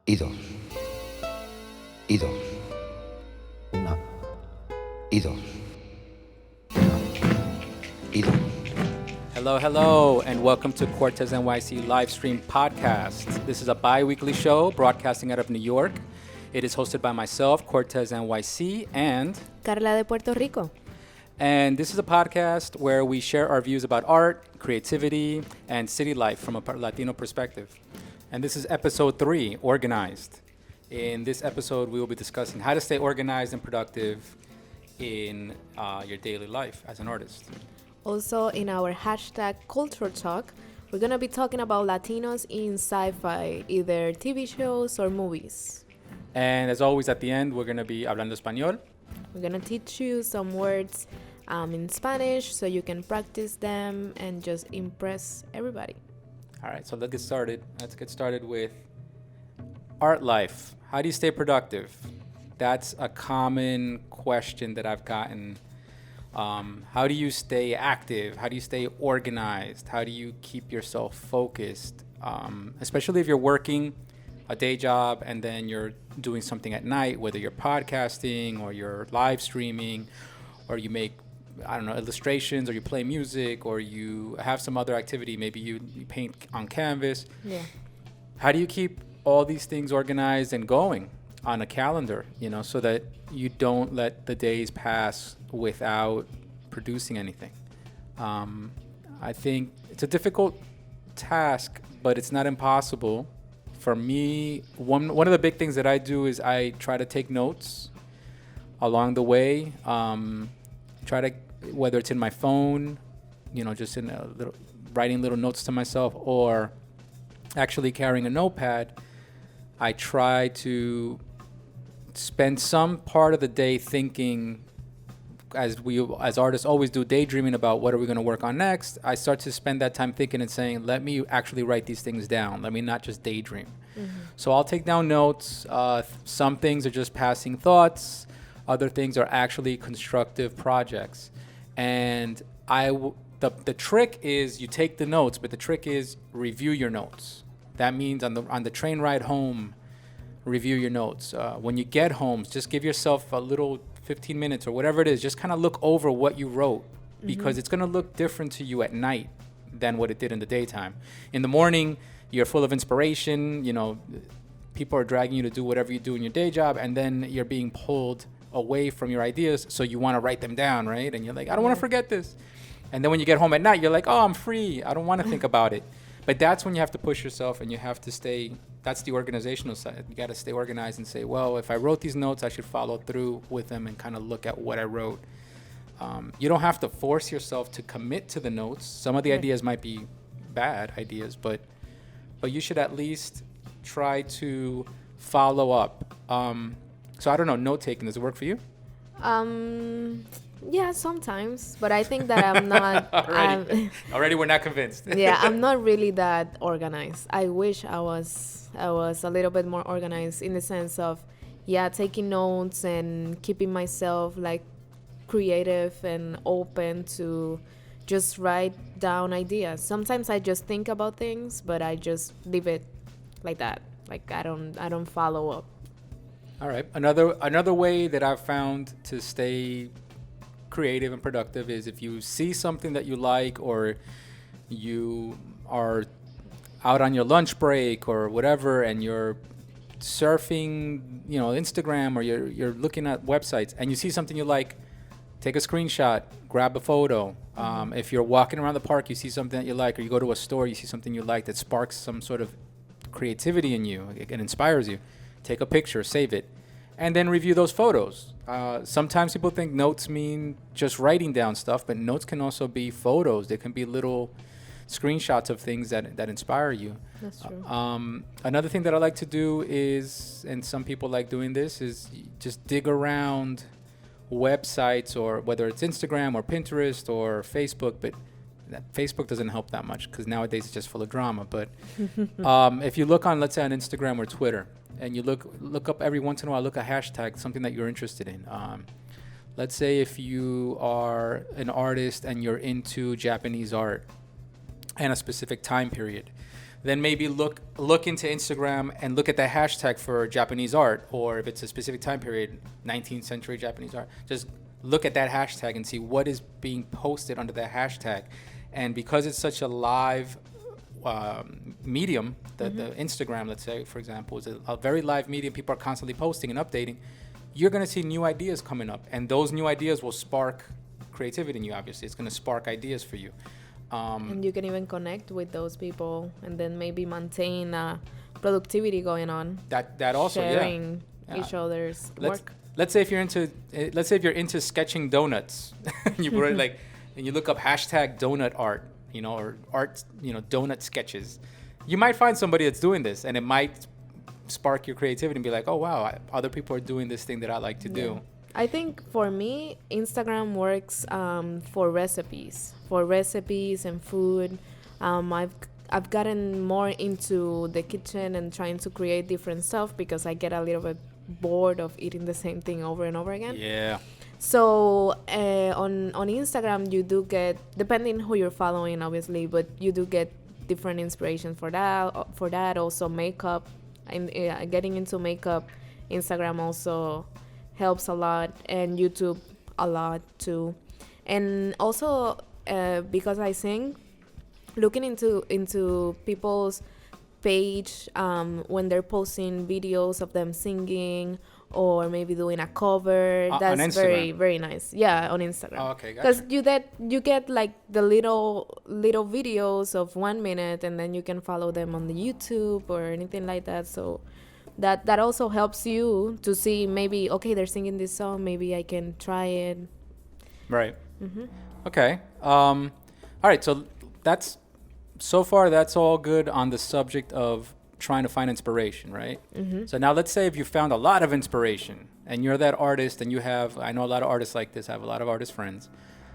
y dos, y dos, una, y dos, una, y dos. Hello, and welcome to Cortesnyc Livestream podcast. This is a bi-weekly show broadcasting out of New York. It is hosted by myself, Cortesnyc, and Carla de Puerto Rico. And this is a podcast where we share our views about art, creativity, and city life from a Latino perspective. And this is episode 3, Organized. In this episode, we will be discussing how to stay organized and productive in your daily life as an artist. Also, in our hashtag Culture Talk, we're going to be talking about Latinos in sci-fi, either TV shows or movies. And as always, at the end, we're going to be Hablando Espacial. We're going to teach you some words in Spanish so you can practice them and just impress everybody. All right, so let's get started. Let's get started with art life. How do you stay productive? That's a common question that I've gotten. How do you stay active? How do you stay organized? How do you keep yourself focused? Especially if you're working a day job and then you're doing something at night, whether you're podcasting or you're live streaming or you make, illustrations or you play music or you have some other activity. Maybe you paint on canvas. Yeah. How do you keep all these things organized and going on a calendar, so that you don't let the days pass without producing anything? I think it's a difficult task, but it's not impossible. For me, one of the big things that I do is I try to take notes along the way. Whether it's in my phone, just in writing little notes to myself, or actually carrying a notepad. I try to spend some part of the day thinking, as artists always do, daydreaming about what are we going to work on next. I start to spend that time thinking and saying, let me actually write these things down. Let me not just daydream. Mm-hmm. So I'll take down notes. Some things are just passing thoughts. Other things are actually constructive projects. And the trick is you take the notes, but the trick is review your notes. That means on the train ride home, review your notes. When you get home, just give yourself a little 15 minutes or whatever it is. Just kind of look over what you wrote, because it's going to look different to you at night than what it did in the daytime. In the morning, you're full of inspiration. People are dragging you to do whatever you do in your day job, and then you're being pulled away from your ideas, so you want to write them down, right? And you're like, I don't want to forget this. And then when you get home at night, you're like, oh, I'm free. I don't want to think about it. But that's when you have to push yourself and you have to stay. That's the organizational side. You got to stay organized and say, well, if I wrote these notes, I should follow through with them and kind of look at what I wrote. You don't have to force yourself to commit to the notes. Some of the ideas might be bad ideas, but you should at least try to follow up. So I don't know, note taking, does it work for you? Yeah, sometimes, but I think that I'm not. Already we're not convinced. Yeah, I'm not really that organized. I wish I was a little bit more organized in the sense of, taking notes and keeping myself creative and open to just write down ideas. Sometimes I just think about things, but I just leave it like that. I don't follow up. All right. Another way that I've found to stay creative and productive is if you see something that you like, or you are out on your lunch break or whatever, and you're surfing, Instagram, or you're looking at websites and you see something you like, take a screenshot, grab a photo. If you're walking around the park, you see something that you like, or you go to a store, you see something you like that sparks some sort of creativity in you, it inspires you. Take a picture, save it, and then review those photos. Sometimes people think notes mean just writing down stuff, but notes can also be photos. They can be little screenshots of things that inspire you. That's true. Another thing that I like to do is, and some people like doing this, is just dig around websites, or whether it's Instagram or Pinterest or Facebook, but Facebook doesn't help that much because nowadays it's just full of drama. But if you look on, let's say on Instagram or Twitter, and you look up every once in a while, look at hashtag, something that you're interested in. Let's say if you are an artist and you're into Japanese art and a specific time period, then maybe look into Instagram and look at the hashtag for Japanese art, or if it's a specific time period, 19th century Japanese art, just look at that hashtag and see what is being posted under that hashtag. And because it's such a live medium, the Instagram, let's say, for example, is a very live medium, people are constantly posting and updating, you're going to see new ideas coming up. And those new ideas will spark creativity in you, obviously. It's going to spark ideas for you. And you can even connect with those people and then maybe maintain productivity going on. That also, sharing each other's work. Let's say if you're into sketching donuts, you put it like, and you look up hashtag donut art, or art, donut sketches, you might find somebody that's doing this, and it might spark your creativity and be like, oh wow, other people are doing this thing that I like to do. I think for me, Instagram works for recipes and food. I've gotten more into the kitchen and trying to create different stuff because I get a little bit bored of eating the same thing over and over again. Yeah. So on Instagram, you do get, depending who you're following, obviously, but you do get different inspiration for that. Also makeup, and getting into makeup, Instagram also helps a lot, and YouTube a lot too. And also because I sing, looking into people's page when they're posting videos of them singing or maybe doing a cover, that's very, very nice. Yeah, on Instagram. Oh, okay, gotcha. Because you get like the little videos of 1 minute, and then you can follow them on the YouTube or anything like that. So that also helps you to see, maybe, okay, they're singing this song, maybe I can try it. Right. Okay. All right. So so far that's all good on the subject of trying to find inspiration, right? So now let's say if you found a lot of inspiration and you're that artist, and I know a lot of artists like this, I have a lot of artist friends.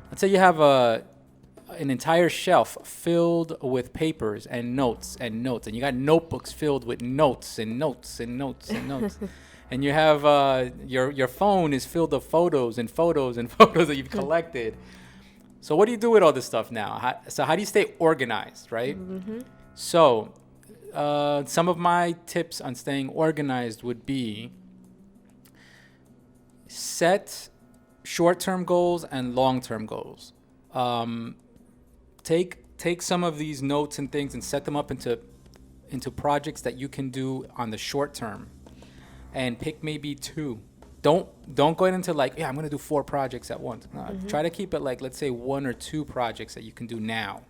Let's say you have an entire shelf filled with papers and notes, and you got notebooks filled with notes and notes and notes and notes. And you have your phone is filled with photos and photos and photos that you've collected. So what do you do with all this stuff now? How do you stay organized, right? So some of my tips on staying organized would be set short-term goals and long-term goals. Take some of these notes and things and set them up into projects that you can do on the short term, and pick maybe 2. Don't go into like, I'm going to do 4 projects at once. No, try to keep it like, let's say 1 or 2 projects that you can do now.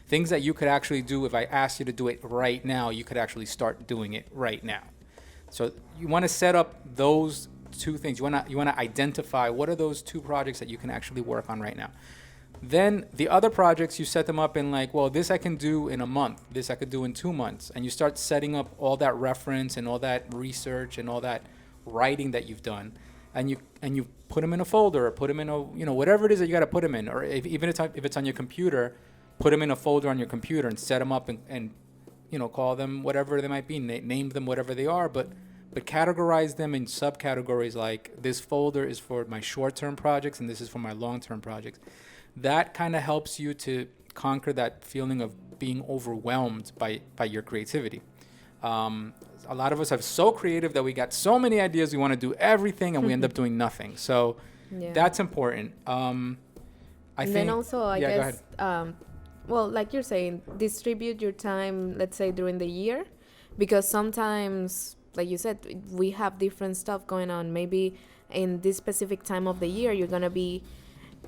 Things that you could actually do. If I asked you to do it right now, you could actually start doing it right now. So you want to set up those 2 things. You want to identify what are those 2 projects that you can actually work on right now. Then the other projects, you set them up in like, well, this I can do in a month. This I could do in 2 months. And you start setting up all that reference and all that research and all that writing that you've done, and you put them in a folder, or put them in a, whatever it is that you got to put them in, or even if it's on your computer, put them in a folder on your computer and set them up and call them whatever they might be, name them whatever they are, but categorize them in subcategories, like this folder is for my short-term projects and this is for my long-term projects. That kind of helps you to conquer that feeling of being overwhelmed by your creativity. A lot of us are so creative that we got so many ideas, we want to do everything, and we end up doing nothing. So that's important. I think. Then also, I guess, well, like you're saying, distribute your time, let's say, during the year, because sometimes, like you said, we have different stuff going on. Maybe in this specific time of the year, you're gonna be,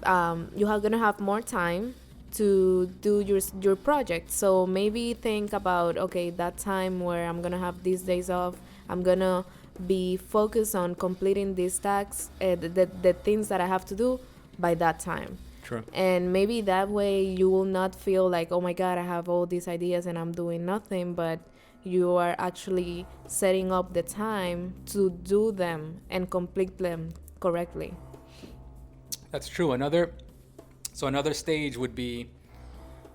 you're gonna have more time to do your project. So maybe think about, okay, that time where I'm gonna have these days off, I'm gonna be focused on completing these tasks, the things that I have to do by that time. True. And maybe that way you will not feel like, oh my God, I have all these ideas and I'm doing nothing, but you are actually setting up the time to do them and complete them correctly. That's true. Another stage would be,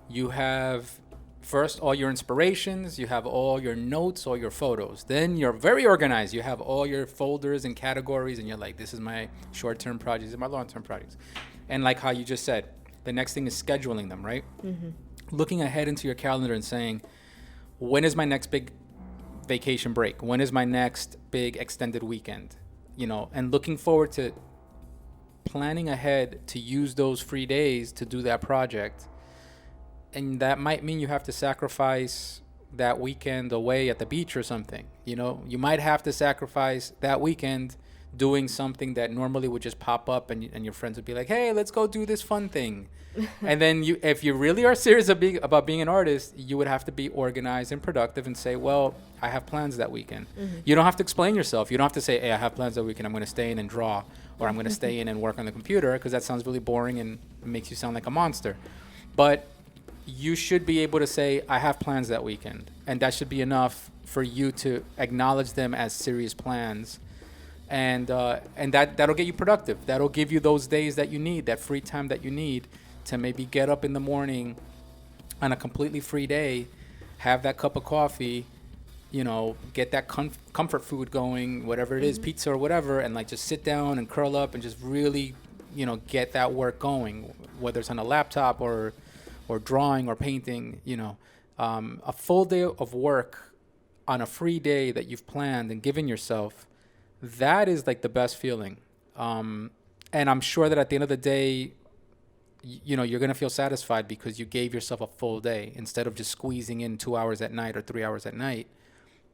you have first all your inspirations, you have all your notes, all your photos. Then you're very organized. You have all your folders and categories, and you're like, this is my short-term projects, these are my long-term projects. And like how you just said, the next thing is scheduling them, right? Looking ahead into your calendar and saying, when is my next big vacation break? When is my next big extended weekend? You know, and looking forward to planning ahead to use those free days to do that project. And that might mean you have to sacrifice that weekend away at the beach or something. You know, you might have to sacrifice that weekend doing something that normally would just pop up, and your friends would be like, hey, let's go do this fun thing. And then you, if you really are serious about being an artist, you would have to be organized and productive and say, well, I have plans that weekend. You don't have to explain yourself. You don't have to say, hey, I have plans that weekend. I'm going to stay in and draw, or I'm going to stay in and work on the computer, because that sounds really boring and makes you sound like a monster. But you should be able to say, I have plans that weekend. And that should be enough for you to acknowledge them as serious plans. And that'll get you productive. That'll give you those days that you need, that free time that you need to maybe get up in the morning on a completely free day, have that cup of coffee, you know, get that comfort food going, whatever it is, pizza or whatever, and like just sit down and curl up and just really, you know, get that work going, whether it's on a laptop or drawing or painting. You know, a full day of work on a free day that you've planned and given yourself, that is like the best feeling. And I'm sure that at the end of the day, you know, you're going to feel satisfied because you gave yourself a full day instead of just squeezing in 2 hours at night or 3 hours at night.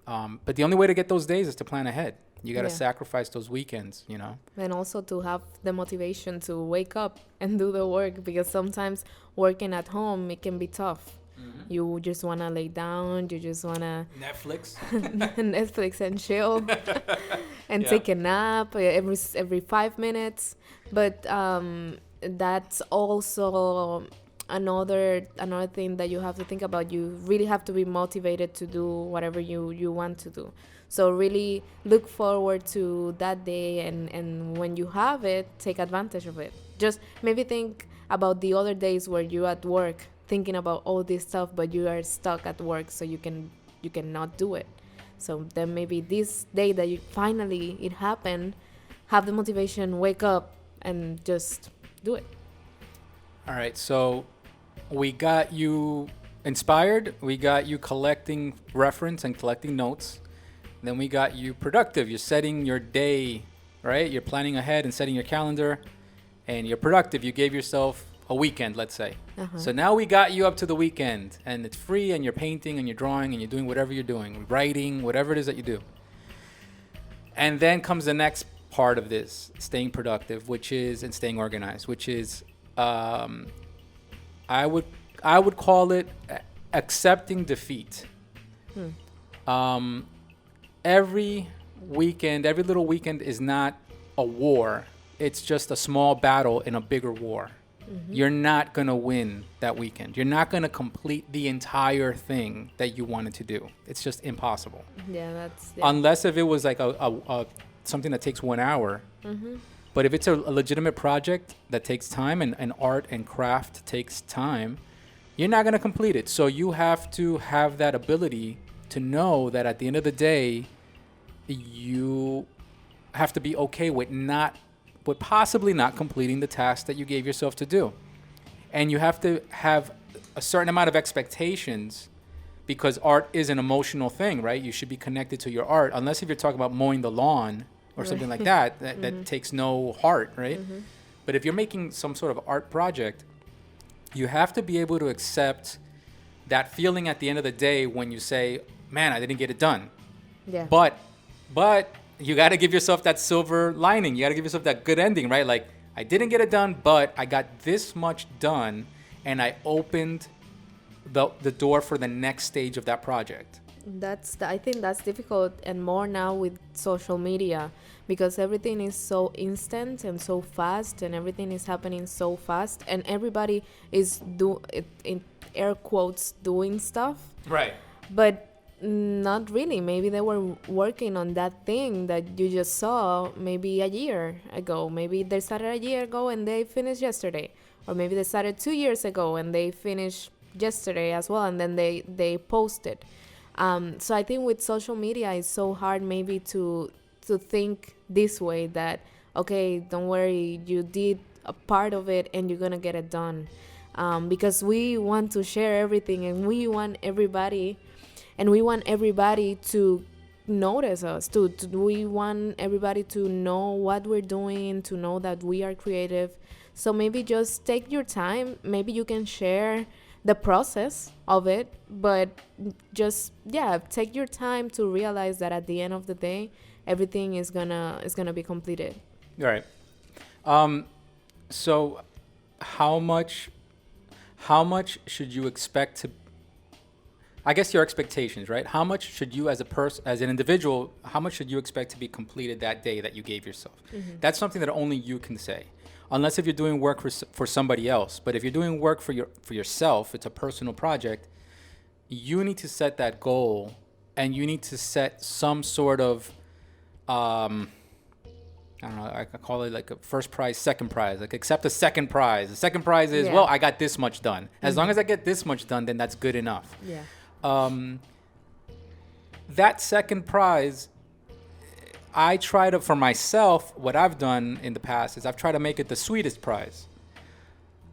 But the only way to get those days is to plan ahead. You got to sacrifice those weekends, you know. And also to have the motivation to wake up and do the work, because sometimes working at home, it can be tough. You just want to lay down. You just want to Netflix and chill and take a nap every 5 minutes. But that's also another thing that you have to think about. You really have to be motivated to do whatever you want to do. So really look forward to that day, and when you have it, take advantage of it. Just maybe think about the other days where you're at work thinking about all this stuff, but you are stuck at work, so you cannot do it. So then maybe this day that it happened, have the motivation, wake up, and just do it. All right, so we got you inspired, we got you collecting reference and collecting notes, then we got you productive. You're setting your day, right? You're planning ahead and setting your calendar, and you're productive. You gave yourself a weekend, let's say. So now we got you up to the weekend, and it's free, and you're painting and you're drawing and you're doing whatever you're doing, writing, whatever it is that you do. And then comes the next part of this, staying productive, and staying organized, which is I would call it accepting defeat. Every little weekend is not a war. It's just a small battle in a bigger war. You're not going to win that weekend. You're not going to complete the entire thing that you wanted to do. It's just impossible. Unless if it was like a something that takes 1 hour. But if it's a legitimate project that takes time, and art and craft takes time, you're not going to complete it. So you have to have that ability to know that at the end of the day, you have to be okay with possibly not completing the task that you gave yourself to do. And you have to have a certain amount of expectations, because art is an emotional thing, right? You should be connected to your art, unless if you're talking about mowing the lawn or something like that that takes no heart, right? But if you're making some sort of art project, you have to be able to accept that feeling at the end of the day when you say, man, I didn't get it done. But you got to give yourself that silver lining. You got to give yourself that good ending, right? Like, I didn't get it done, but I got this much done, and I opened the door for the next stage of that project. I think that's difficult, and more now with social media, because everything is so instant and so fast, and everything is happening so fast, and everybody is in air quotes doing stuff. Right. But not really. Maybe they were working on that thing that you just saw maybe a year ago. Maybe they started a year ago and they finished yesterday. Or maybe they started 2 years ago and they finished yesterday as well, and then they posted. So I think with social media, it's so hard maybe to think this way, that, okay, don't worry, you did a part of it and you're going to get it done. Because we want to share everything, and we want everybody and we want everybody to notice us. We want everybody to know what we're doing, to know that we are creative. So maybe just take your time. Maybe you can share the process of it, but just take your time to realize that at the end of the day, everything is gonna be completed. Right. So how much should you expect to, I guess your expectations, right? How much should you as an individual, how much should you expect to be completed that day that you gave yourself? Mm-hmm. That's something that only you can say. Unless if you're doing work for somebody else. But if you're doing work for yourself, it's a personal project, you need to set that goal, and you need to set some sort of, I don't know, I call it like a first prize, second prize, like accept a second prize. The second prize is, well, I got this much done. As long as I get this much done, then that's good enough. Yeah. That second prize, I try to, for myself, what I've done in the past is I've tried to make it the sweetest prize.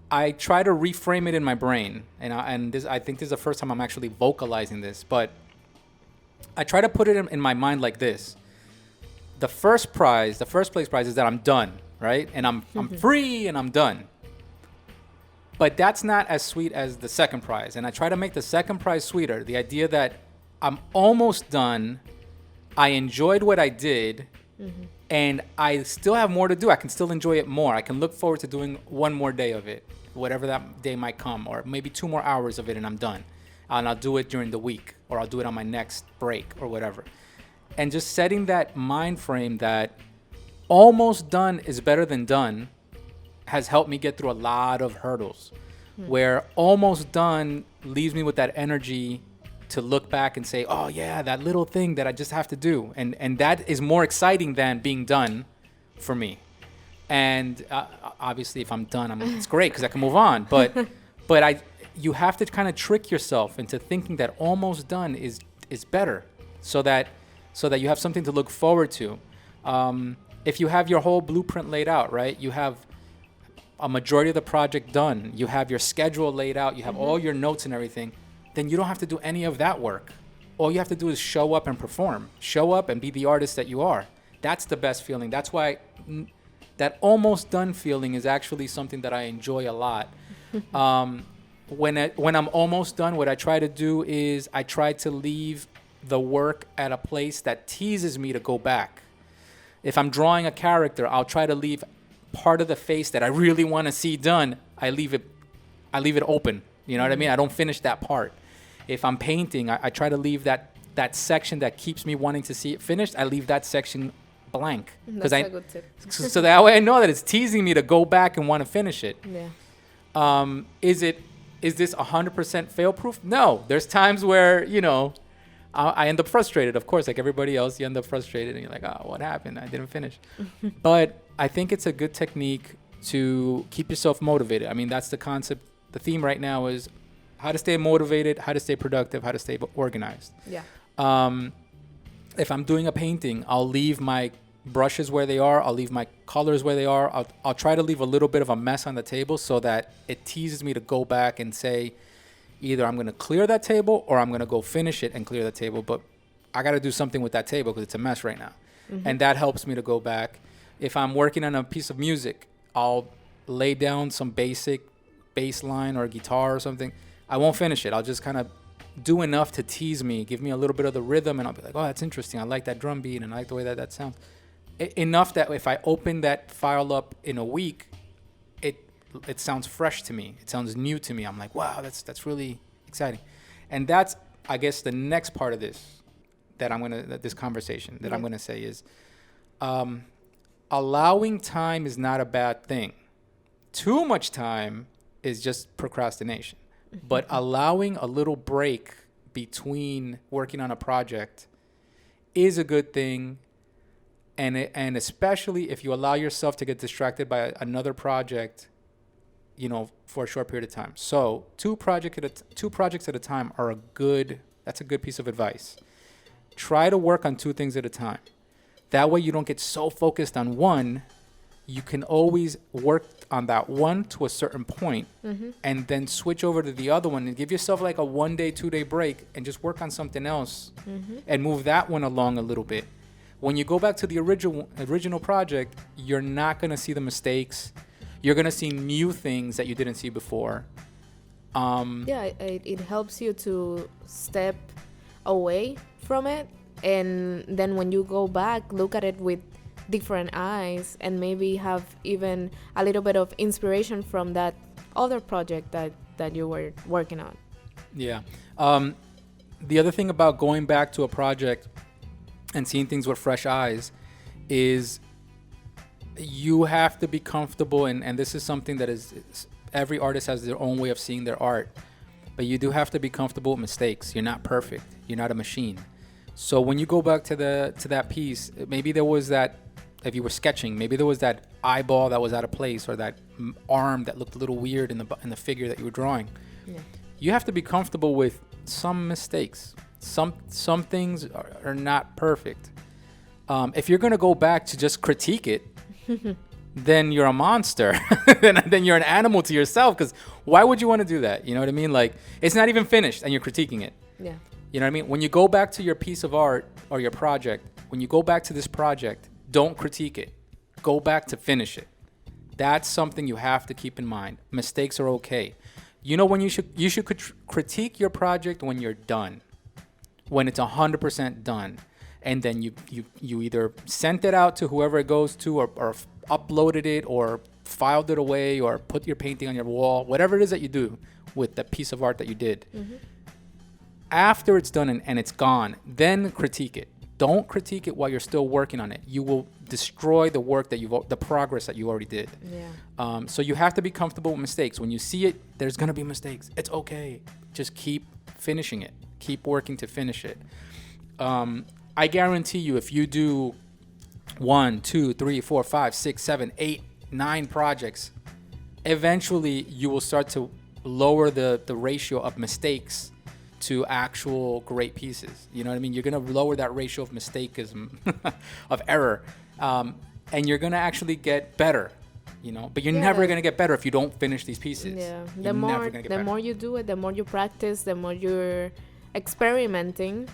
I try to reframe it in my brain, and I think this is the first time I'm actually vocalizing this, but I try to put it in my mind like this. The first place prize is that I'm done, right? And I'm free and I'm done. But that's not as sweet as the second prize. And I try to make the second prize sweeter. The idea that I'm almost done, I enjoyed what I did, and I still have more to do. I can still enjoy it more. I can look forward to doing one more day of it, whatever that day might come, or maybe 2 more hours of it and I'm done. And I'll do it during the week, or I'll do it on my next break or whatever. And just setting that mind frame that almost done is better than done has helped me get through a lot of hurdles, where almost done leaves me with that energy to look back and say, oh yeah, that little thing that I just have to do. And that is more exciting than being done for me. And obviously if I'm done, it's great because I can move on. But you have to kind of trick yourself into thinking that almost done is better, so that you have something to look forward to. If you have your whole blueprint laid out, right? You have a majority of the project done. You have your schedule laid out. You have all your notes and everything. Then you don't have to do any of that work. All you have to do is show up and perform. Show up and be the artist that you are. That's the best feeling. That's why that almost done feeling is actually something that I enjoy a lot. When I'm almost done, what I try to do is I try to leave the work at a place that teases me to go back. If I'm drawing a character, I'll try to leave part of the face that I really want to see done. I leave it open. You know what I mean? I don't finish that part. If I'm painting, I try to leave that section that keeps me wanting to see it finished. I leave that section blank. That's a good tip. So that way I know that it's teasing me to go back and want to finish it. Yeah. Is this 100% fail-proof? No. There's times where, I end up frustrated. Of course, like everybody else, you end up frustrated and you're like, oh, what happened? I didn't finish. But I think it's a good technique to keep yourself motivated. I mean, that's the concept. The theme right now is how to stay motivated, how to stay productive, how to stay organized. Yeah. If I'm doing a painting, I'll leave my brushes where they are. I'll leave my colors where they are. I'll try to leave a little bit of a mess on the table so that it teases me to go back and say, either I'm going to clear that table or I'm going to go finish it and clear the table. But I got to do something with that table because it's a mess right now. And that helps me to go back. If I'm working on a piece of music, I'll lay down some basic bass line or guitar or something. I won't finish it. I'll just kind of do enough to tease me, give me a little bit of the rhythm, and I'll be like, oh, that's interesting. I like that drum beat, and I like the way that sounds. Enough that if I open that file up in a week, it sounds fresh to me. It sounds new to me. I'm like, wow, that's really exciting. And that's, I guess, the next part of this this conversation that I'm gonna say is, allowing time is not a bad thing. Too much time is just procrastination. But allowing a little break between working on a project is a good thing. And especially if you allow yourself to get distracted by another project, for a short period of time. So 2 projects at a time that's a good piece of advice. Try to work on 2 things at a time. That way you don't get so focused on one you can always work on that one to a certain point and then switch over to the other one and give yourself like a 1 day, 2 day break and just work on something else and move that one along a little bit. When you go back to the original project, you're not going to see the mistakes. You're going to see new things that you didn't see before. It helps you to step away from it, and then when you go back, look at it with different eyes and maybe have even a little bit of inspiration from that other project that you were working on. Yeah. The other thing about going back to a project and seeing things with fresh eyes is you have to be comfortable, and this is something that is every artist has their own way of seeing their art, but you do have to be comfortable with mistakes. You're not perfect. You're not a machine. So when you go back to that piece, maybe there was that, if you were sketching, maybe there was that eyeball that was out of place, or that arm that looked a little weird in the figure that you were drawing. Yeah. You have to be comfortable with some mistakes. Some things are not perfect. If you're gonna go back to just critique it, then you're a monster. then you're an animal to yourself. Because why would you want to do that? You know what I mean? Like, it's not even finished and you're critiquing it. Yeah. You know what I mean? When you go back to your piece of art or your project, when you go back to this project, don't critique it. Go back to finish it. That's something you have to keep in mind. Mistakes are okay. You know when you should critique your project when you're done, when it's 100% done, and then you either sent it out to whoever it goes to, or uploaded it, or filed it away, or put your painting on your wall, whatever it is that you do with the piece of art that you did. After it's done and it's gone, then critique it. Don't critique it while you're still working on it. You will destroy the work the progress that you already did. Yeah. So you have to be comfortable with mistakes. When you see it, there's gonna be mistakes. It's okay. Just keep finishing it. Keep working to finish it. I guarantee you, if you do 1, 2, 3, 4, 5, 6, 7, 8, 9 projects, eventually you will start to lower the ratio of mistakes to actual great pieces. You know what I mean? You're going to lower that ratio of mistakeism, of error, and you're going to actually get better, you know? But you're never going to get better if you don't finish these pieces. Yeah. The more you do it, the more you practice, the more you're experimenting,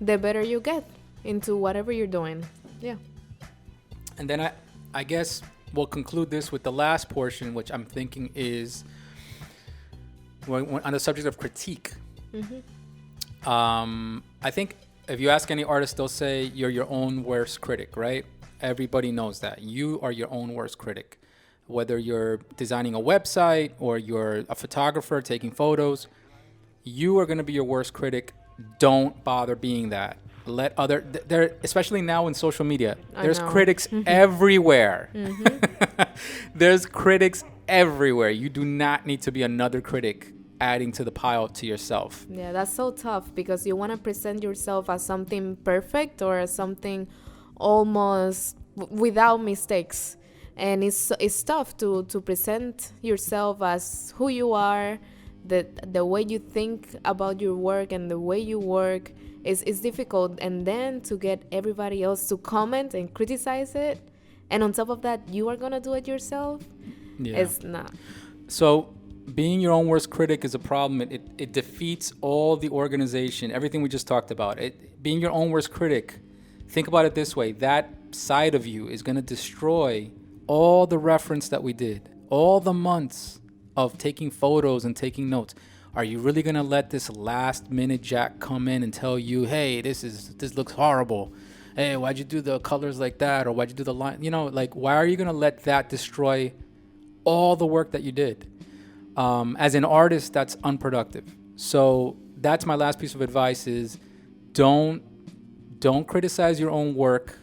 the better you get into whatever you're doing. Yeah. And then I guess we'll conclude this with the last portion, which I'm thinking is on the subject of critique. I think if you ask any artist, they'll say you're your own worst critic, right? Everybody knows that. You are your own worst critic. Whether you're designing a website or you're a photographer taking photos, you are going to be your worst critic. Don't bother being that. Let there, especially now in social media, there's critics everywhere. There's critics everywhere. You do not need to be another critic adding to the pile to yourself. Yeah, that's so tough because you want to present yourself as something perfect or as something almost without mistakes. And it's tough to present yourself as who you are, the way you think about your work and the way you work is difficult. And then to get everybody else to comment and criticize it, and on top of that, you are going to do it yourself, it's not. So being your own worst critic is a problem. It defeats all the organization, everything we just talked about. Being your own worst critic, think about it this way. That side of you is going to destroy all the reference that we did, all the months of taking photos and taking notes. Are you really going to let this last minute Jack come in and tell you, hey, this looks horrible. Hey, why'd you do the colors like that? Or why'd you do the line? You know, like, why are you going to let that destroy all the work that you did? As an artist, that's unproductive. So that's my last piece of advice is don't criticize your own work.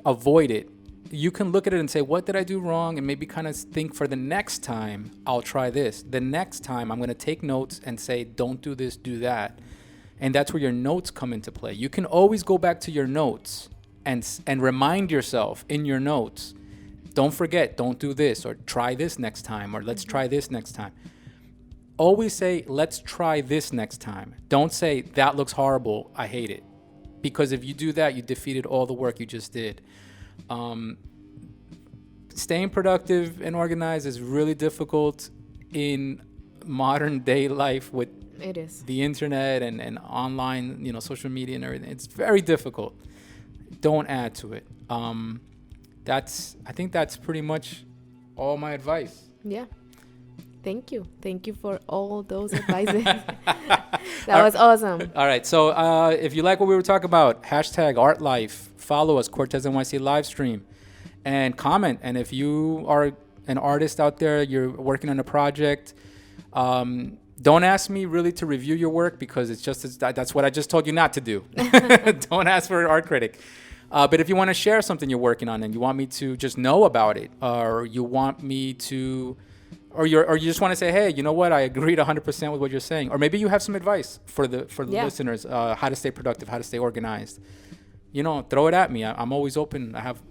Avoid it. You can look at it and say, what did I do wrong? And maybe kind of think for the next time, I'll try this. The next time I'm going to take notes and say, don't do this, do that. And that's where your notes come into play. You can always go back to your notes and remind yourself in your notes, don't forget, don't do this, or try this next time, or let's try this next time. Always say, let's try this next time. Don't say, that looks horrible, I hate it. Because if you do that, you defeated all the work you just did. staying productive and organized is really difficult in modern day life with It is. the internet and online, social media and everything. It's very difficult. Don't add to it. I think that's pretty much all my advice. Yeah. Thank you for all those advices. That was awesome. All right, so if you like what we were talking about, #ArtLife, follow us, Cortesnyc Livestream, and comment. And if you are an artist out there, you're working on a project, don't ask me really to review your work, because that's what I just told you not to do. Don't ask for an art critic. But if you want to share something you're working on and you want me to just know about it, or you want me to, or you just want to say, hey, you know what, I agreed 100% with what you're saying, or maybe you have some advice for the listeners, how to stay productive, how to stay organized, throw it at me. I'm always open. I have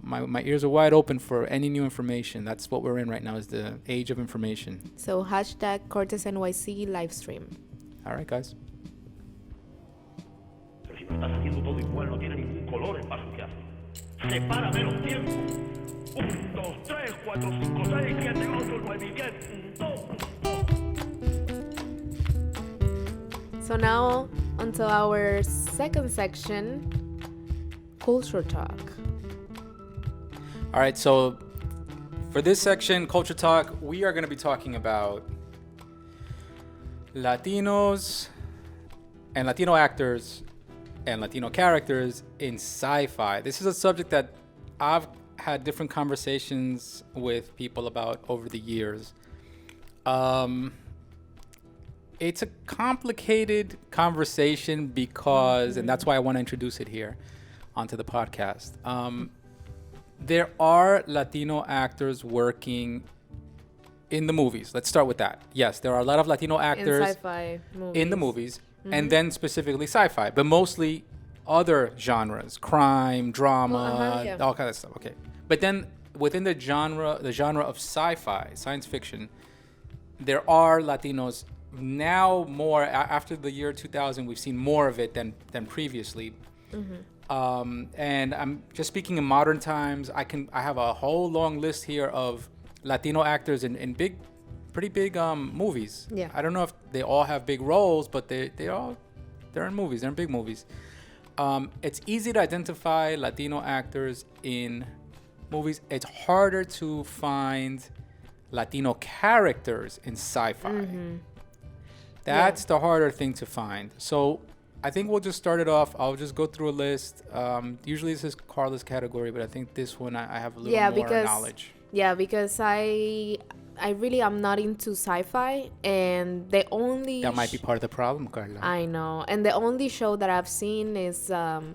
my ears are wide open for any new information. That's what we're in right now, is the age of information. So #Cortesnyc Livestream. All right, guys. Pero si no estás haciendo todo igual, no tiene ningún color el paso que hace. Separa menos tiempo. 1, 2, 3, 4, 5, 6, 7, 8, 9 y 10. So now onto our second section, culture talk. All right, so for this section, Culture Talk, we are going to be talking about Latinos and Latino actors and Latino characters in sci-fi. This is a subject that I've had different conversations with people about over the years. It's a complicated conversation because, and that's why I want to introduce it here onto the podcast. There are Latino actors working in the movies. Let's start with that. Yes, there are a lot of Latino actors in sci-fi movies. in the movies, and then specifically sci-fi, but mostly other genres, crime, drama, all kind of stuff. Okay, but then within the genre of sci-fi, science fiction, there are Latinos now more. After the year 2000, we've seen more of it than previously. And I'm just speaking in modern times. I have a whole long list here of Latino actors in pretty big movies. Yeah. I don't know if they all have big roles, but they're in movies. They're in big movies. It's easy to identify Latino actors in movies. It's harder to find Latino characters in sci-fi. That's the harder thing to find. So I think we'll just start it off. I'll just go through a list. Usually this is Carla's category, but I think this one I have a little more knowledge. Yeah, because I really am not into sci-fi, and the only... That might be part of the problem, Carla. I know. And the only show that I've seen is,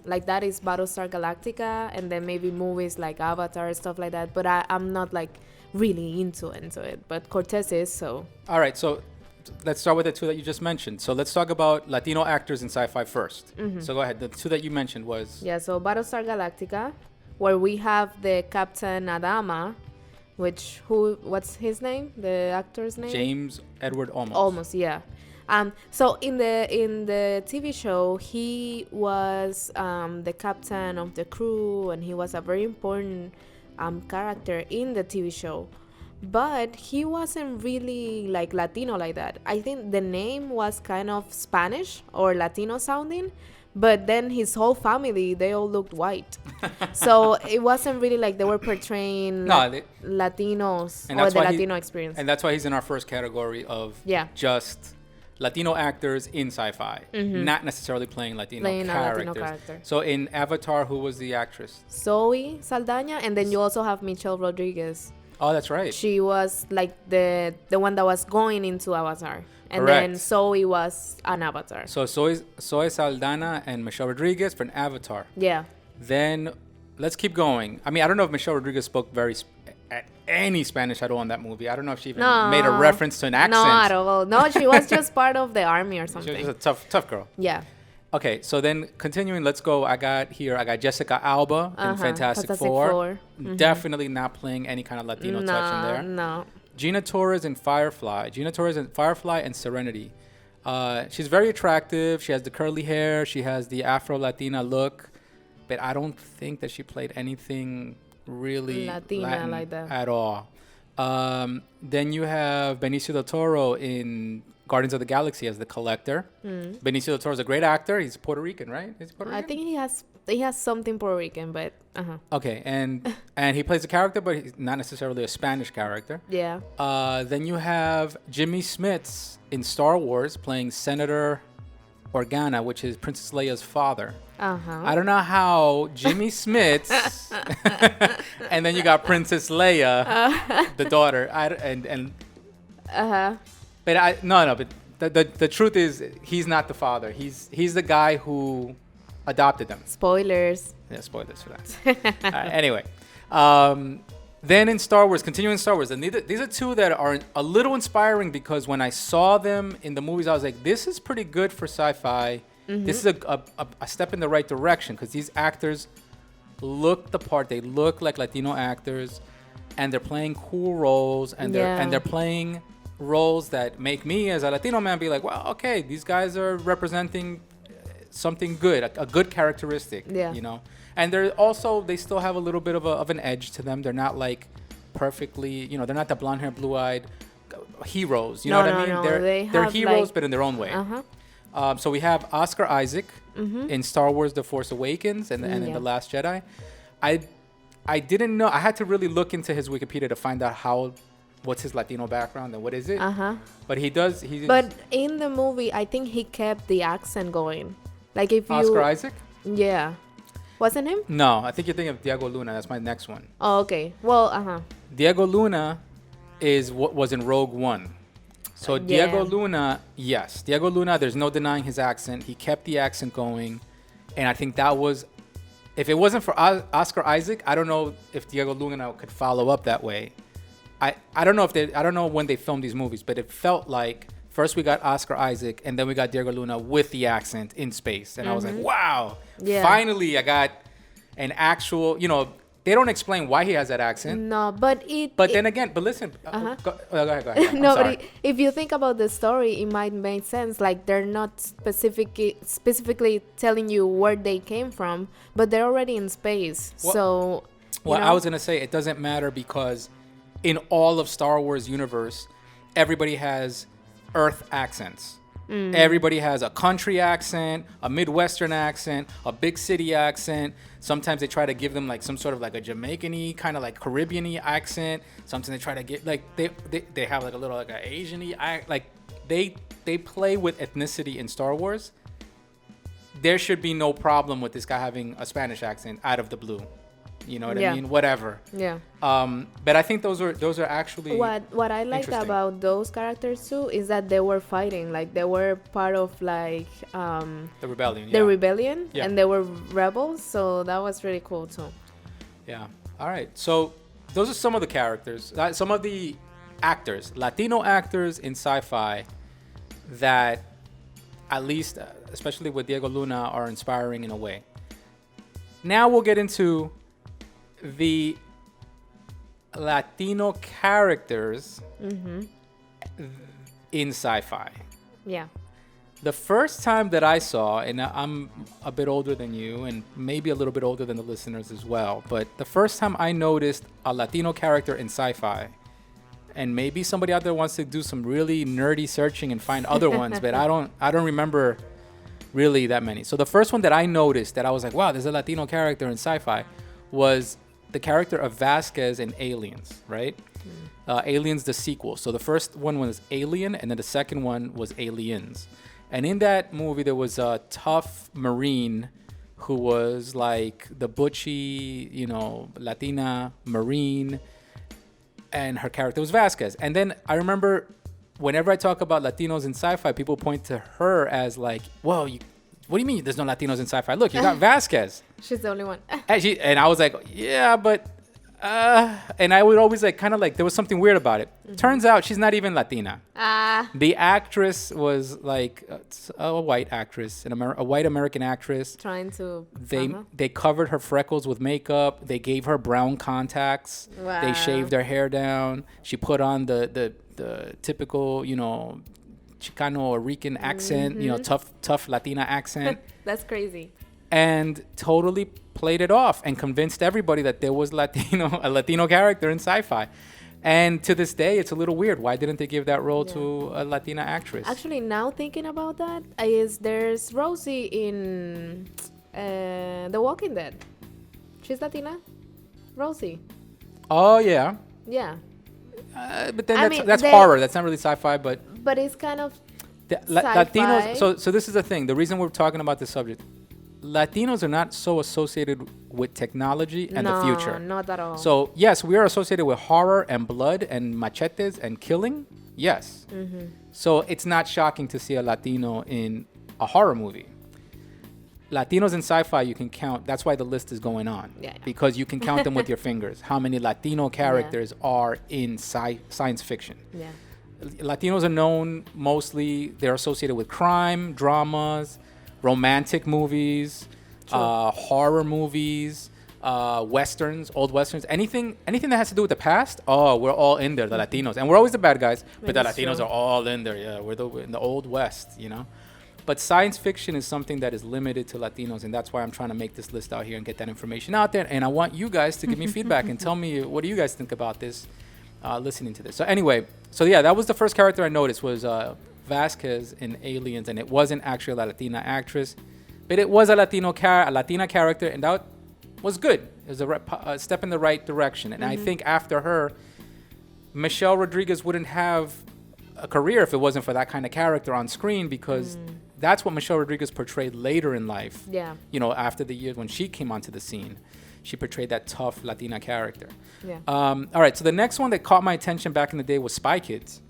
like that is Battlestar Galactica, and then maybe movies like Avatar, stuff like that. But I'm not like really into it. But Cortes is, so... All right, so let's start with the two that you just mentioned. So let's talk about Latino actors in sci-fi first. So go ahead. The two that you mentioned was... Yeah, so Battlestar Galactica, where we have the Captain Adama, what's his name? The actor's name? James Edward Olmos. Olmos, yeah. So in the TV show, he was the captain of the crew, and he was a very important character in the TV show. But he wasn't really like Latino like that. I think the name was kind of Spanish or Latino sounding, but then his whole family, they all looked white. So it wasn't really like they were portraying Latinos or the Latino experience. And that's why he's in our first category of just Latino actors in sci-fi, not necessarily playing Latino characters. So in Avatar, who was the actress? Zoe Saldana, and then you also have Michelle Rodriguez. Oh, that's right. She was like the one that was going into Avatar. And Correct. then Zoe was an Avatar. So Zoe Saldana and Michelle Rodriguez for an Avatar. Yeah. Then let's keep going. I mean, I don't know if Michelle Rodriguez spoke any Spanish at all in that movie. I don't know if she even made a reference to an accent. No, at all. No, she was just part of the army or something. She was a tough girl. Yeah. Okay, so then continuing, let's go. I got Jessica Alba in Fantastic Four. Definitely not playing any kind of Latino touch in there. No. Gina Torres in Firefly. And Serenity. She's very attractive. She has the curly hair. She has the Afro-Latina look. But I don't think that she played anything really Latina Latin like that. at all. Then you have Benicio del Toro in Guardians of the Galaxy as the Collector. Benicio del Toro is a great actor. He's Puerto Rican, right? Is he Puerto I Rican? think he has something Puerto Rican, but Okay, and he plays a character, but he's not necessarily a Spanish character. yeah. Then you have Jimmy Smits in Star Wars playing Senator Organa, which is Princess Leia's father. I don't know how Jimmy Smits, and then you got Princess Leia, the daughter. But the truth is he's not the father. He's the guy who adopted them. Spoilers. Yeah, spoilers for that. Anyway, then in Star Wars, continuing Star Wars, and these are two that are a little inspiring because when I saw them in the movies, I was like, this is pretty good for sci-fi. This is a step in the right direction because these actors look the part. They look like Latino actors, and they're playing cool roles, and they're playing roles that make me as a Latino man be like, well, okay, these guys are representing something good, a good characteristic, you know. And they still have a little bit of an edge to them. They're not like perfectly, you know, they're not the blonde hair, blue eyed heroes. You know what I mean? They're heroes, but in their own way. So we have Oscar Isaac in Star Wars: The Force Awakens and in The Last Jedi. I didn't know. I had to really look into his Wikipedia to find out what's his Latino background and what is it. But he does. But in the movie, I think he kept the accent going. Like if you Oscar Isaac. Yeah. Wasn't him? No, I think you're thinking of Diego Luna. That's my next one. Oh, okay. Well, Diego Luna is what was in Rogue One. So Diego Luna, yes. Diego Luna, there's no denying his accent. He kept the accent going. And I think that was, if it wasn't for Oscar Isaac, I don't know if Diego Luna could follow up that way. I don't know when they filmed these movies, but it felt like first we got Oscar Isaac and then we got Diego Luna with the accent in space. And I was like, wow, finally I got an actual, you know, they don't explain why he has that accent. No, but then again, listen. Go ahead. No, but if you think about the story, it might make sense. Like they're not specifically telling you where they came from, but they're already in space. Well, I was gonna say it doesn't matter because in all of Star Wars universe, everybody has Earth accents. Everybody has a country accent, a Midwestern accent, a big city accent. Sometimes they try to give them like some sort of like a Jamaican-y, kind of like Caribbean-y accent. Sometimes they try to get like they have like a little like an Asian-y like they play with ethnicity in Star Wars. There should be no problem with this guy having a Spanish accent out of the blue. You know what I mean? Whatever. Yeah. But I think those are actually what I liked about those characters too is that they were fighting, like they were part of like the rebellion. The rebellion, and they were rebels. So that was really cool too. Yeah. All right. So those are some of the characters, some of the actors, Latino actors in sci-fi that, at least, especially with Diego Luna, are inspiring in a way. Now we'll get into the Latino characters in sci-fi. Yeah. The first time that I saw, and I'm a bit older than you and maybe a little bit older than the listeners as well, but the first time I noticed a Latino character in sci-fi, and maybe somebody out there wants to do some really nerdy searching and find other ones, but I don't remember really that many. So the first one that I noticed that I was like, wow, there's a Latino character in sci-fi was the character of Vasquez in Aliens, right? Aliens, the sequel. So the first one was Alien, and then the second one was Aliens. And in that movie, there was a tough Marine who was like the butchy, you know, Latina Marine, and her character was Vasquez. And then I remember whenever I talk about Latinos in sci-fi, people point to her as like, whoa, what do you mean there's no Latinos in sci-fi? Look, you got Vasquez. She's the only one. And I was like, yeah, but... and I would always like, kind of like, there was something weird about it. Turns out she's not even Latina. The actress was like a white actress, a white American actress. Trying to... They covered her freckles with makeup. They gave her brown contacts. Wow. They shaved her hair down. She put on the typical, you know, Chicano or Rican accent, you know, tough Latina accent. That's crazy. and totally played it off and convinced everybody that there was a Latino character in sci-fi. And to this day, it's a little weird. Why didn't they give that role to a Latina actress? Actually, now thinking about that, there's Rosie in The Walking Dead. She's Latina? Rosie. Oh, yeah. Yeah. But then that's horror. That's not really sci-fi, but it's kind of Latinos. So this is the thing. The reason we're talking about this subject, Latinos are not so associated with technology and the future. No, not at all. So yes, we are associated with horror and blood and machetes and killing. Yes. Mm-hmm. So it's not shocking to see a Latino in a horror movie. Latinos in sci-fi, you can count. That's why the list is going on. Yeah. Because you can count them with your fingers. How many Latino characters are in science fiction? Yeah. Latinos are known mostly, they're associated with crime, dramas, romantic movies, horror movies, westerns, old westerns, anything that has to do with the past. Oh, we're all in there, the Latinos. And we're always the bad guys, but the Latinos are all in there. Yeah, we're in the old West, you know? But science fiction is something that is limited to Latinos, and that's why I'm trying to make this list out here and get that information out there. And I want you guys to give me feedback and tell me, what do you guys think about this, listening to this? So anyway, that was the first character I noticed was Vasquez in Aliens, and it wasn't actually a Latina actress, but it was a Latina character, and that was good. It was a step in the right direction. And I think after her, Michelle Rodriguez wouldn't have a career if it wasn't for that kind of character on screen, because that's what Michelle Rodriguez portrayed later in life. Yeah. You know, after the years when she came onto the scene, she portrayed that tough Latina character. Yeah. All right. So the next one that caught my attention back in the day was Spy Kids.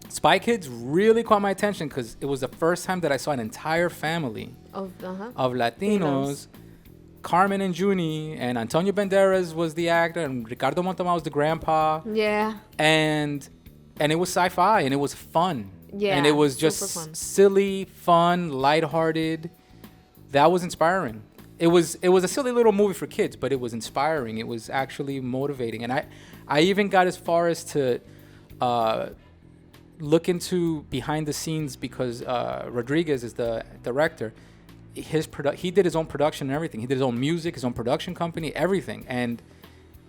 Spy Kids really caught my attention because it was the first time that I saw an entire family of Latinos. Carmen and Juni, and Antonio Banderas was the actor, and Ricardo Montalban was the grandpa. Yeah. And it was sci-fi, and it was fun. Yeah, and it was just silly, fun, lighthearted. That was inspiring. It was a silly little movie for kids, but it was inspiring. It was actually motivating. And I even got as far as to look into behind the scenes, because Rodriguez is the director. He did his own production and everything. He did his own music, his own production company, everything. And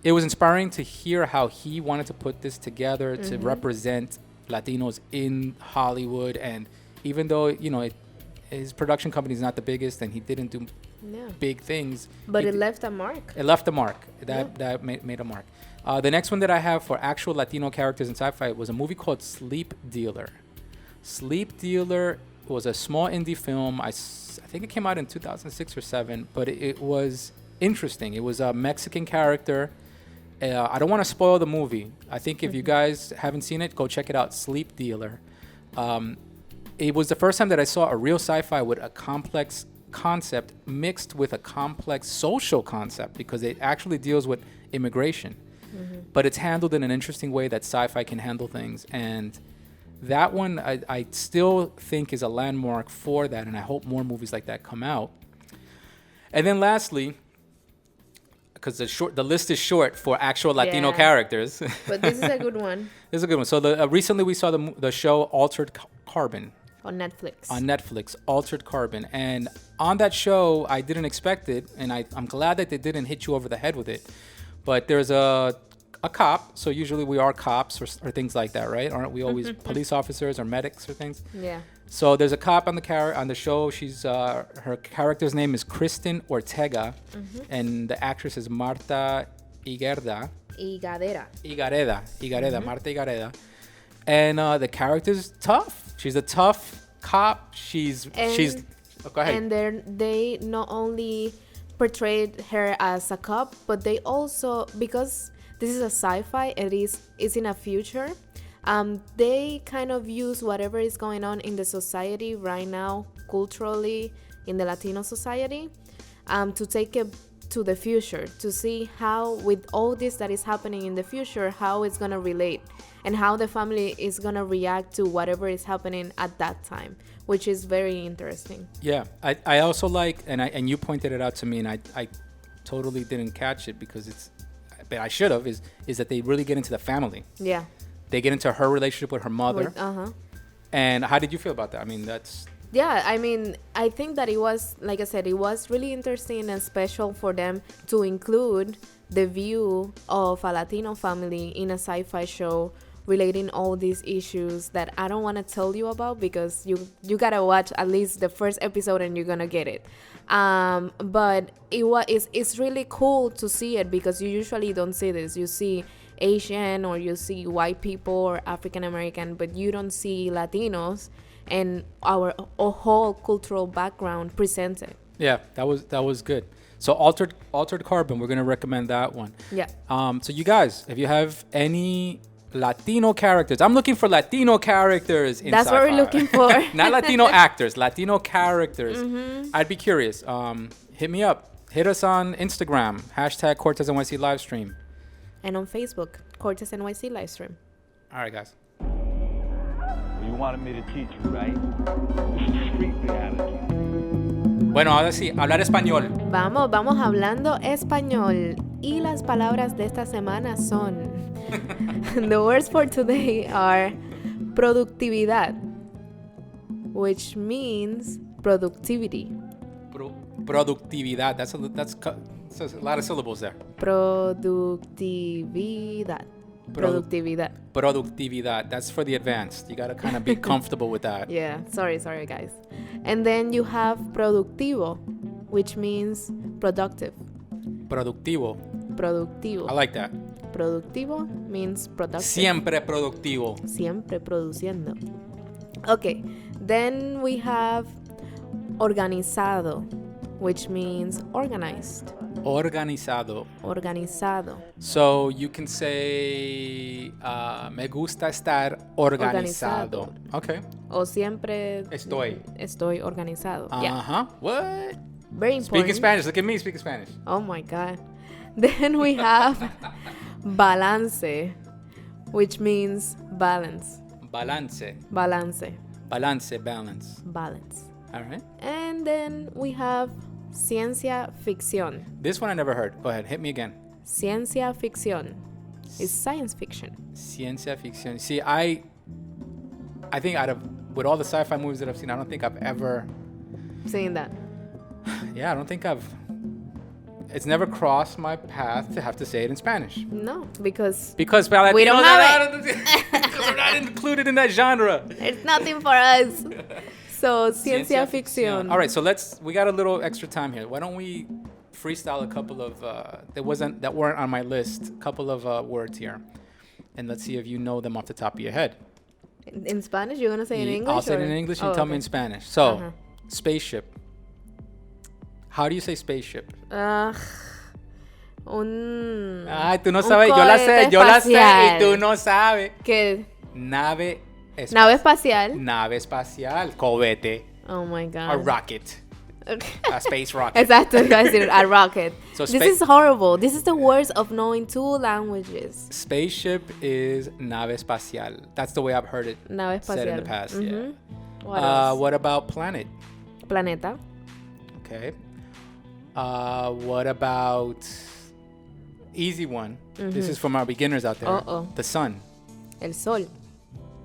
it was inspiring to hear how he wanted to put this together to represent Latinos in Hollywood. And even though, you know, his production company is not the biggest and he didn't do big things, but it left a mark. It left a mark. That made a mark. The next one that I have for actual Latino characters in sci-fi was a movie called Sleep Dealer. Sleep Dealer was a small indie film. I think it came out in 2006 or 7, but it was interesting. It was a Mexican character. I don't want to spoil the movie. I think if you guys haven't seen it, go check it out. Sleep Dealer. It was the first time that I saw a real sci-fi with a complex concept mixed with a complex social concept, because it actually deals with immigration. But it's handled in an interesting way that sci-fi can handle things. And that one I still think is a landmark for that, and I hope more movies like that come out. And then lastly, because the list is short for actual Latino characters. But this is a good one. This is a good one. So recently we saw the show Altered Carbon. On Netflix. On Netflix, Altered Carbon. And on that show, I didn't expect it, and I'm glad that they didn't hit you over the head with it. But there's a cop, so usually we are cops or things like that, right? Aren't we always police officers or medics or things? Yeah. So there's a cop on the show. She's her character's name is Kristen Ortega, and the actress is Marta Higareda. Marta Higareda. And the character's tough. She's a tough cop. She's oh, go ahead. And they not only portrayed her as a cop, but they also, because this is a sci-fi, it's in a future, they kind of use whatever is going on in the society right now, culturally, in the Latino society, to take it to the future, to see how, with all this that is happening in the future, how it's going to relate and how the family is going to react to whatever is happening at that time, which is very interesting. Yeah, I also like, and you pointed it out to me, and I totally didn't catch it because but I should have, is that they really get into the family. Yeah. They get into her relationship with her mother. And how did you feel about that? I mean, that's Yeah, I mean, I think that it was, like I said, it was really interesting and special for them to include the view of a Latino family in a sci-fi show relating all these issues that I don't want to tell you about because you gotta watch at least the first episode and you're gonna get it. But it's really cool to see it because you usually don't see this. You see Asian or you see white people or African American, but you don't see Latinos and our whole cultural background presented. Yeah, that was good. So altered carbon, we're gonna recommend that one. Yeah. So you guys, if you have any Latino characters, I'm looking for Latino characters in That's sci-fi. what we're looking for. Not Latino actors, Latino characters. Mm-hmm. I'd be curious. Hit me up. Hit us on Instagram, #Cortesnyc Livestream. And on Facebook, Cortesnyc Livestream. All right, guys. You wanted me to teach you, right? This is street reality. Bueno, ahora sí, hablar español. Vamos hablando español. Y las palabras de esta semana son... The words for today are productividad, which means productivity. Productividad. That's a lot of syllables there. Productividad. Productividad. That's for the advanced. You gotta kind of be comfortable with that. Yeah, sorry guys. And then you have productivo, which means productive. Productivo. Productivo. I like that. Productivo means productive. Siempre productivo. Siempre produciendo. Okay, then we have organizado, which means organized. Organizado. Organizado. So you can say, me gusta estar organizado. Okay. O siempre estoy organizado. Yeah. Uh-huh. What? Very important. Speaking Spanish. Look at me speaking Spanish. Oh my God. Then we have balance, which means balance. Balance. Balance. Balance, balance. Balance. All right. And then we have Ciencia, Ficción. This one I never heard. Go ahead. Hit me again. Ciencia, Ficción. It's science fiction. Ciencia ficción. See, I think with all the sci-fi movies that I've seen, I don't think I've ever... Saying that. Yeah, I don't think it's never crossed my path to have to say it in Spanish. No, because we don't have it. Because we're not included in that genre. It's nothing for us. So, Ciencia Ficción. All right, so we got a little extra time here. Why don't we freestyle a couple of, that weren't on my list, a couple of words here. And let's see if you know them off the top of your head. In Spanish? You're going to say in English? I'll say it in English and tell me in Spanish. So, spaceship. How do you say spaceship? Ay, tú no sabes. Yo la sé y tú no sabes. ¿Qué? Nave espacial. Nave espacial. Cohete. Oh my God. A rocket. Okay. A space rocket. Exacto, iba a decir a rocket. So this is horrible. This is the worst of knowing 2 languages. Spaceship is nave espacial. That's the way I've heard it said in the past. Yeah. What about planet? Planeta. Okay. What about easy one? This is from our beginners out there. The sun. El sol.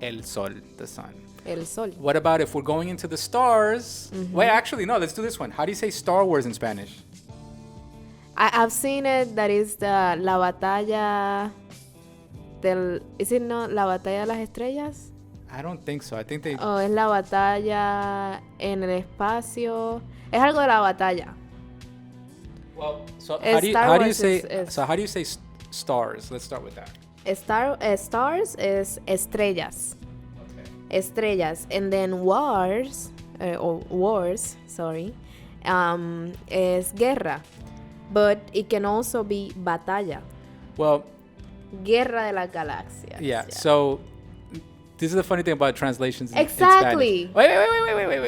El sol. The sun. El sol. What about if we're going into the stars? Wait, actually, no. Let's do this one. How do you say Star Wars in Spanish? I've seen it. That is la batalla is it not la batalla de las estrellas? I don't think so. I think they... Oh, es la batalla en el espacio. Es algo de la batalla. Well, so how do you say stars? Let's start with that. Stars is estrellas. Okay. Estrellas. And then wars, is guerra. But it can also be batalla. Well, Guerra de las Galaxias. Yeah. So this is the funny thing about translations. Exactly. In Spanish. Wait.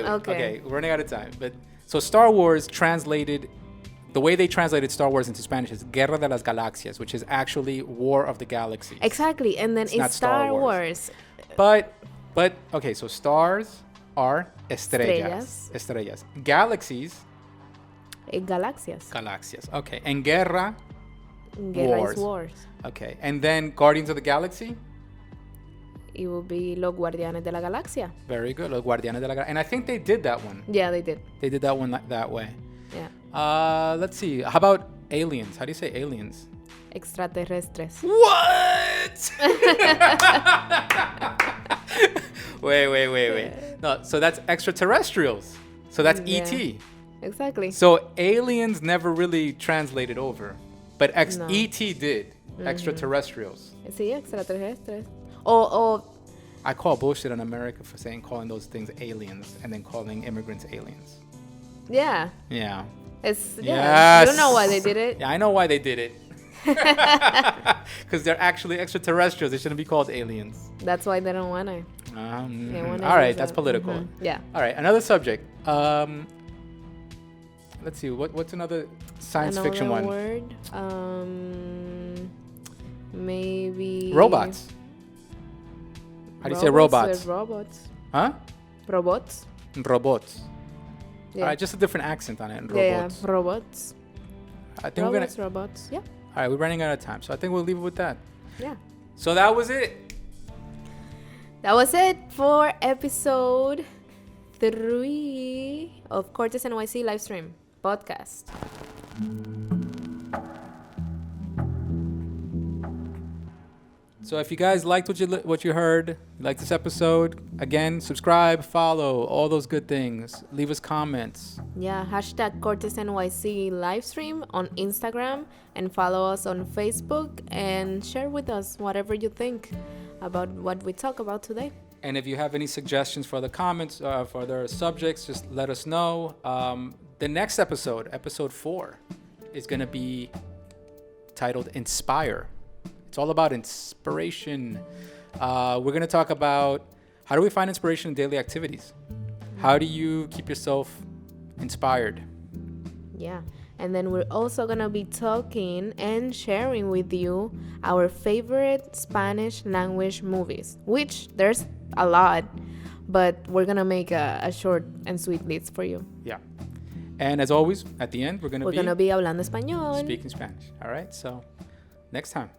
Okay, we're running out of time. But so Star Wars translated. The way they translated Star Wars into Spanish is Guerra de las Galaxias, which is actually War of the Galaxies. Exactly, and then it's Star Wars. But okay, so stars are estrellas. Galaxies. Galaxias. Okay, and guerra is wars. Okay, and then Guardians of the Galaxy. it will be Los Guardianes de la Galaxia. Very good. Los Guardianes de la Galaxia. And I think they did that one. Yeah, they did. They did that one that way. Yeah. Let's see. How about aliens? How do you say aliens? Extraterrestres. What? Wait. No, so that's extraterrestrials. So that's Yeah. ET. Exactly. So aliens never really translated over, but No. ET did. Extraterrestrials. Sí, extraterrestres. O I call bullshit on America for calling those things aliens and then calling immigrants aliens. yeah. Yeah. It's yeah. Yes. You don't know why they did it. Yeah, I know why they did it. Because they're actually extraterrestrials. They shouldn't be called aliens. That's why they don't want to. All right, that's political. Yeah. All right, another subject. Let's see. What's another science fiction one? Word. Maybe Robots. How do you say robots? Robots. Huh? Robots. Robots. Yeah. All right, just a different accent on it. Yeah, Robots. robots. I think Robots. Yeah. All right, we're running out of time, so I think we'll leave it with that. Yeah. So that was it. That was it for episode 3 of Cortesnyc Livestream podcast. So if you guys liked what you heard, like this episode, again, subscribe, follow, all those good things. Leave us comments. Yeah, hashtag Cortesnyc Livestream on Instagram and follow us on Facebook and share with us whatever you think about what we talk about today. And if you have any suggestions for the comments, for other subjects, just let us know. The next episode, episode 4, is going to be titled Inspire. It's all about inspiration. We're going to talk about how do we find inspiration in daily activities? How do you keep yourself inspired? Yeah. And then we're also going to be talking and sharing with you our favorite Spanish language movies, which there's a lot, but we're going to make a short and sweet list for you. Yeah. And as always, at the end, we're going to be Hablando Español. speaking Spanish. All right. So next time.